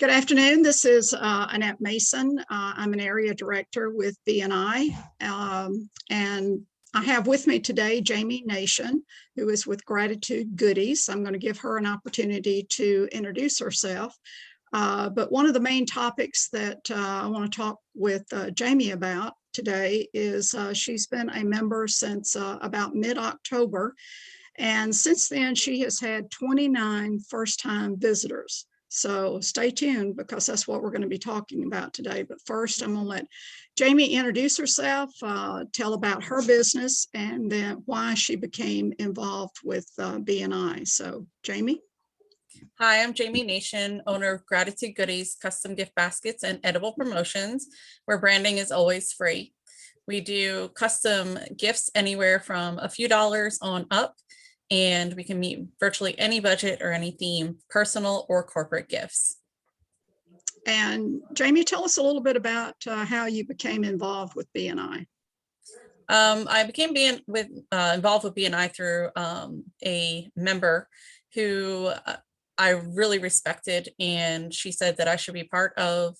Good afternoon. This is Annette Mason. I'm an area director with BNI, and I have with me today Jamie Nation, who is with Gratitude Goodies. I'm going to give her an opportunity to introduce herself. But one of the main topics that I want to talk with Jamie about today is she's been a member since about mid-October. And since then, she has had 29 first-time visitors. So stay tuned because that's what we're going to be talking about today. But first, I'm going to let Jamie introduce herself, tell about her business, and then why she became involved with BNI. So Jamie. Hi, I'm Jamie Nation, owner of Gratitude Goodies, custom gift baskets, and edible promotions, where branding is always free. We do custom gifts anywhere from a few dollars on up, and we can meet virtually any budget or any theme, personal or corporate gifts. And Jamie, tell us a little bit about how you became involved with BNI. I became involved with BNI through a member who I really respected, and she said that I should be part of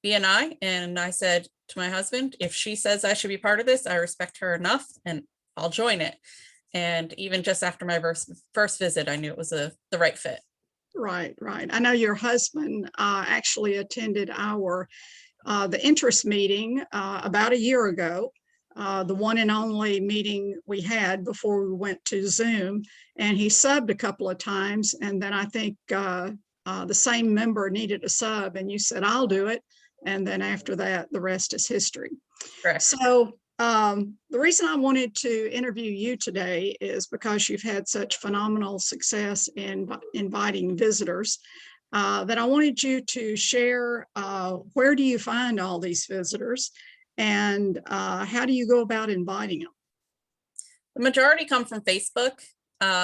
BNI. And I said to my husband, if she says I should be part of this, I respect her enough and I'll join it. And even just after my first visit, I knew it was the right fit. Right. I know your husband actually attended the interest meeting about a year ago, the one and only meeting we had before we went to Zoom, and he subbed a couple of times. And then I think the same member needed a sub, and you said, I'll do it. And then after that, the rest is history. Correct. So the reason I wanted to interview you today is because you've had such phenomenal success in inviting visitors that I wanted you to share where do you find all these visitors and how do you go about inviting them? The majority come from Facebook.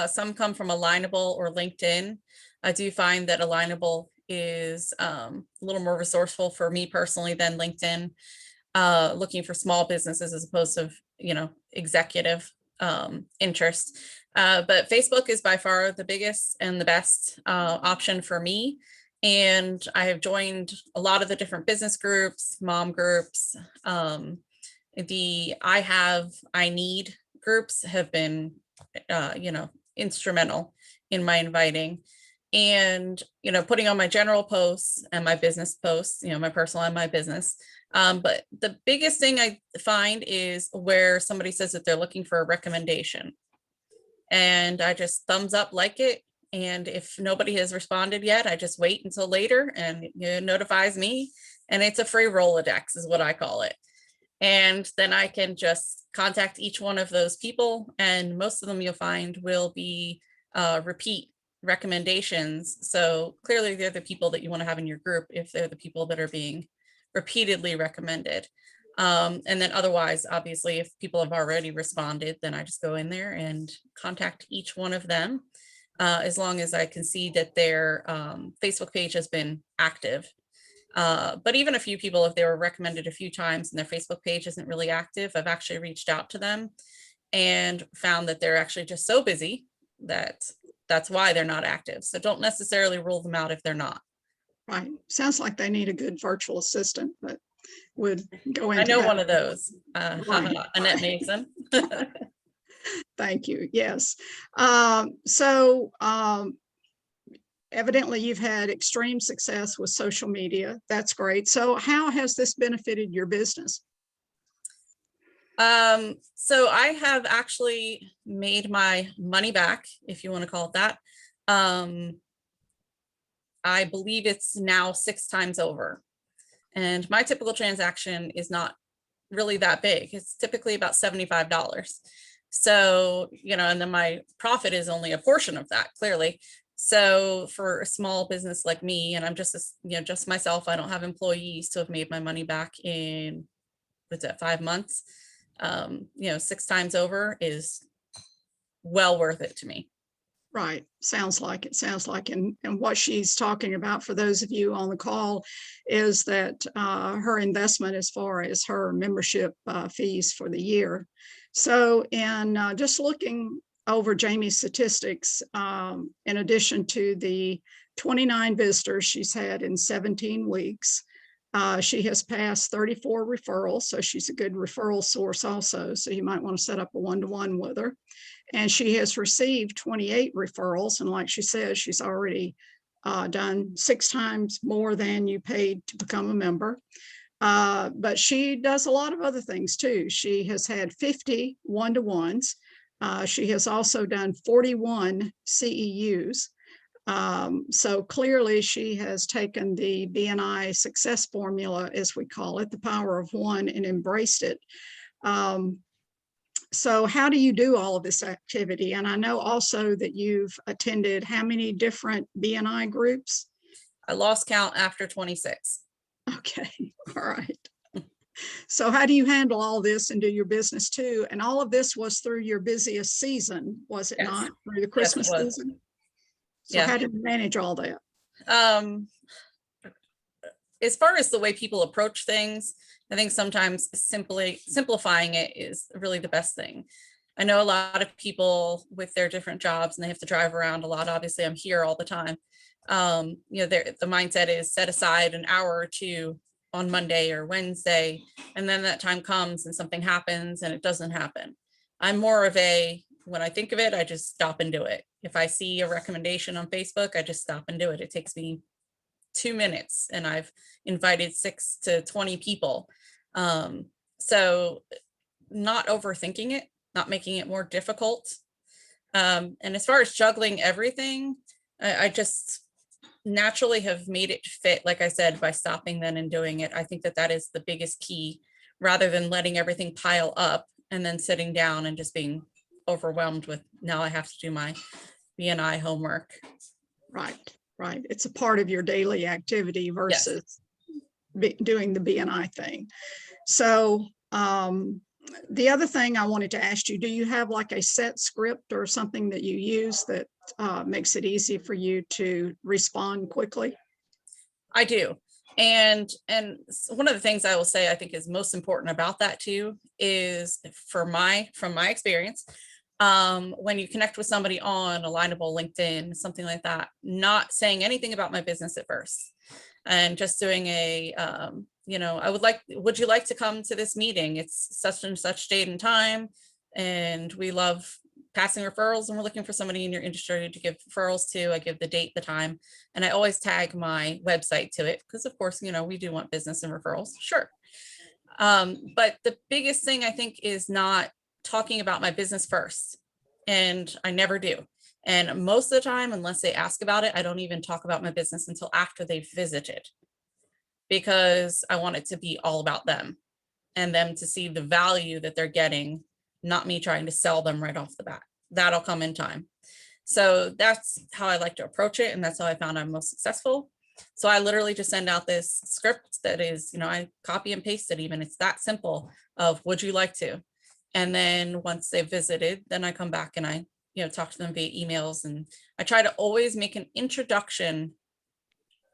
Some come from Alignable or LinkedIn. I do find that Alignable is a little more resourceful for me personally than LinkedIn. Looking for small businesses as opposed to, executive interest. But Facebook is by far the biggest and the best option for me. And I have joined a lot of the different business groups, mom groups. The I need groups have been, instrumental in my inviting. And, putting on my general posts and my business posts, my personal and my business. But the biggest thing I find is where somebody says that they're looking for a recommendation. And I just thumbs up, like it. And if nobody has responded yet, I just wait until later and it notifies me. And it's a free Rolodex is what I call it. And then I can just contact each one of those people. And most of them you'll find will be repeat recommendations. So clearly they're the people that you want to have in your group if they're the people that are being repeatedly recommended. And then otherwise, obviously, if people have already responded, then I just go in there and contact each one of them as long as I can see that their Facebook page has been active. But even a few people, if they were recommended a few times and their Facebook page isn't really active, I've actually reached out to them and found that they're actually just so busy that that's why they're not active. So don't necessarily rule them out if they're not. Right. Sounds like they need a good virtual assistant, but would go into I know that. one of those, Right. Annette Mason. Thank you. Yes. Evidently you've had extreme success with social media. That's great. So how has this benefited your business? So I have actually made my money back, if you want to call it that. I believe it's now 6 times over. And my typical transaction is not really that big. It's typically about $75. So, and then my profit is only a portion of that, clearly. So for a small business like me, and I'm just, just myself, I don't have employees to have made my money back in, 5 months. 6 times over is well worth it to me. Right. Sounds like it. And what she's talking about for those of you on the call is that her investment as far as her membership fees for the year. So in just looking over Jamie's statistics, in addition to the 29 visitors she's had in 17 weeks. She has passed 34 referrals, so she's a good referral source also. So you might want to set up a one-to-one with her. And she has received 28 referrals. And like she says, she's already done 6 times more than you paid to become a member. But she does a lot of other things too. She has had 50 one-to-ones. She has also done 41 CEUs. So clearly she has taken the BNI success formula, as we call it, the power of one, and embraced it. So how do you do all of this activity? And I know also that you've attended how many different BNI groups? I lost count after 26. Okay, all right. So how do you handle all this and do your business too? And all of this was through your busiest season, was it Yes. not? Through the Yes, it Christmas was. season? So Yeah. how did you manage all that? As far as the way people approach things, I think sometimes simply simplifying it is really the best thing. I know a lot of people with their different jobs and they have to drive around a lot. Obviously, I'm here all the time. You know, the mindset is set aside an hour or two on Monday or Wednesday, and then that time comes and something happens and it doesn't happen. I'm more of a, when I think of it, I just stop and do it. If I see a recommendation on Facebook, I just stop and do it. It takes me 2 minutes and I've invited 6 to 20 people. So not overthinking it, not making it more difficult. And as far as juggling everything, I just naturally have made it fit, like I said, by stopping then and doing it. I think that that is the biggest key, rather than letting everything pile up and then sitting down and just being overwhelmed with, now I have to do my BNI homework. Right, right. It's a part of your daily activity versus doing the BNI thing. So the other thing I wanted to ask you, do you have like a set script or something that you use that makes it easy for you to respond quickly? I do. And one of the things I will say I think is most important about that too is, from my experience, when you connect with somebody on Alignable, LinkedIn, something like that, not saying anything about my business at first, and just doing a, you know, would you like to come to this meeting? It's such and such date and time, and we love passing referrals, and we're looking for somebody in your industry to give referrals to. I give the date, the time, and I always tag my website to it, because of course, you know, we do want business and referrals, sure. But the biggest thing I think is not talking about my business first, and I never do. And most of the time, unless they ask about it, I don't even talk about my business until after they've visited, because I want it to be all about them and them to see the value that they're getting, not me trying to sell them right off the bat. That'll come in time. So that's how I like to approach it. And that's how I found I'm most successful. So I literally just send out this script that is, you know, I copy and paste it even. It's that simple of, would you like to? And then once they've visited, then I come back and I, you know, talk to them via emails. And I try to always make an introduction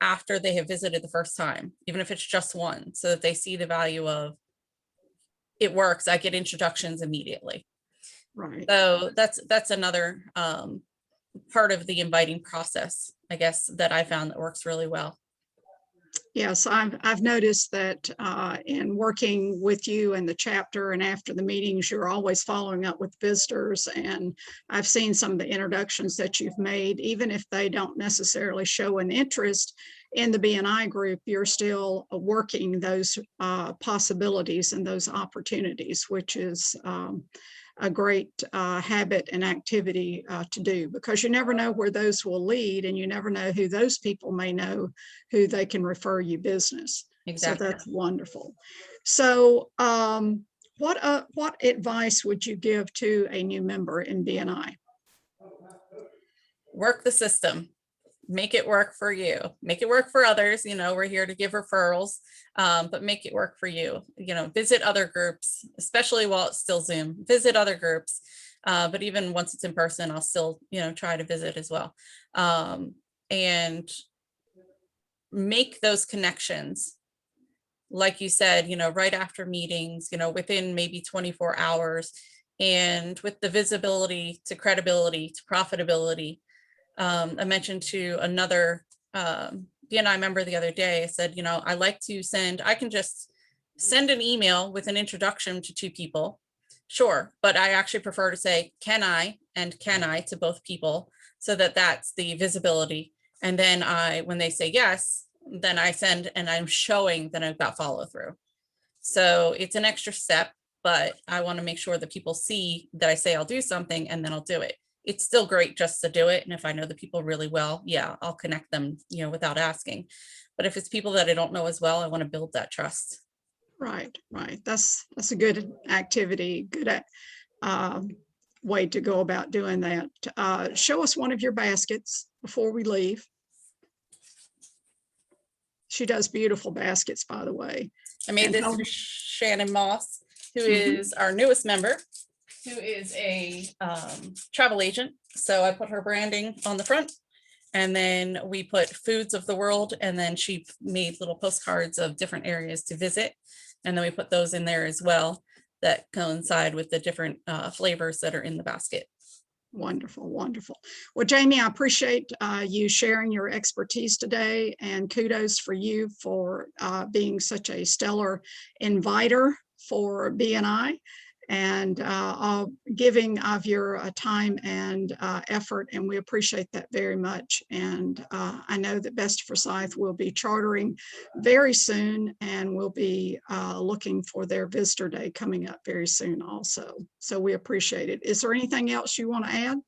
after they have visited the first time, even if it's just one, so that they see the value of it works. I get introductions immediately. Right. So that's another part of the inviting process, I guess, that I found that works really well. Yes, I've noticed that in working with you and the chapter and after the meetings, you're always following up with visitors. And I've seen some of the introductions that you've made, even if they don't necessarily show an interest in the BNI group, you're still working those possibilities and those opportunities, which is a great habit and activity to do, because you never know where those will lead, and you never know who those people may know who they can refer you business. Exactly. So that's wonderful. So what advice would you give to a new member in BNI? Work the system. Make it work for you. Make it work for others. You know, we're here to give referrals, but make it work for you. You know, visit other groups, especially while it's still Zoom. Visit other groups, but even once it's in person, I'll still, you know, try to visit as well, and make those connections. Like you said, you know, right after meetings, you know, within maybe 24 hours, and with the visibility to credibility to profitability. I mentioned to another BNI member the other day. I said, I like to I can just send an email with an introduction to 2 people. Sure, but I actually prefer to say, can I to both people, so that that's the visibility. And then when they say yes, then I send and I'm showing that I've got follow through. So it's an extra step, but I want to make sure that people see that I say I'll do something and then I'll do it. It's still great just to do it. And if I know the people really well, yeah, I'll connect them, without asking. But if it's people that I don't know as well, I want to build that trust. Right, right. That's a good activity, good way to go about doing that. Show us one of your baskets before we leave. She does beautiful baskets, by the way. I made And this how- for Shannon Moss, who Mhm. is our newest member, who is a travel agent. So I put her branding on the front, and then we put foods of the world, and then she made little postcards of different areas to visit. And then we put those in there as well that coincide with the different flavors that are in the basket. Wonderful, wonderful. Well, Jamie, I appreciate you sharing your expertise today, and kudos for you for being such a stellar inviter for BNI, and giving of your time and effort, and we appreciate that very much. And I know that Best of Forsyth will be chartering very soon, and we'll be looking for their visitor day coming up very soon also. So we appreciate it. Is there anything else you want to add?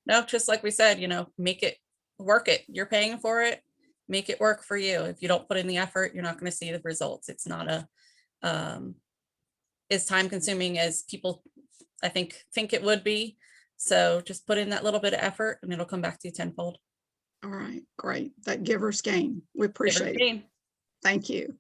No, just like we said, make it work it. You're paying for it. Make it work for you. If you don't put in the effort, you're not going to see the results. It's not as time consuming as people, I think it would be. So just put in that little bit of effort and it'll come back to you tenfold. All right, great. That giver's gain. We appreciate it. Thank you.